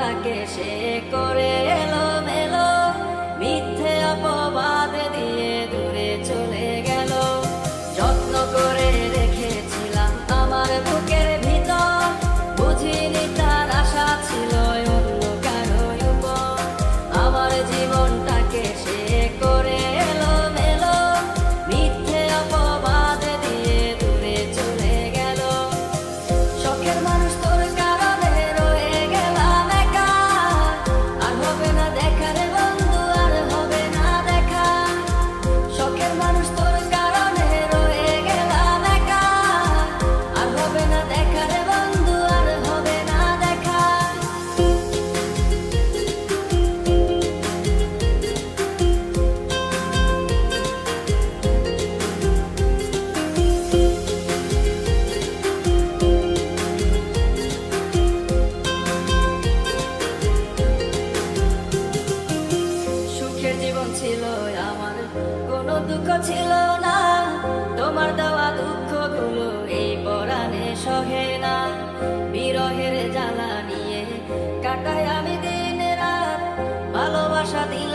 জীবনটাকে সে করে এলোমেলো, মিথ্যে অপবাদ দিয়ে দূরে চলে গেল। যত্ন করে রেখেছিলাম আমার বুকের ভিতর, বুঝিনি তার আশা ছিল অন্য কারো উপর। আমার জীবনটাকে সে করে এলোমেলো, মিথ্যে অপবাদ দিয়ে দূরে চলে গেল। শখের মানুষ তোর কারণে রয়ে গেলাম একা, আর হবে না দেখা রে বন্ধু, আর হবে না দেখা। শখের মানুষ তোর কারণে রয়ে গেলাম একা, আর হবে না দেখা রে বন্ধু, আর হবে না দেখা। সুখের জীবন ছিল আমার, কোনো দুঃখ ছিল না। তোমার দেওয়া দুঃখগুলো এই পরাণে সহে না। বিরহের জ্বালা নিয়ে কাটাই আমি দিন রাত, ভালোবাসা দিল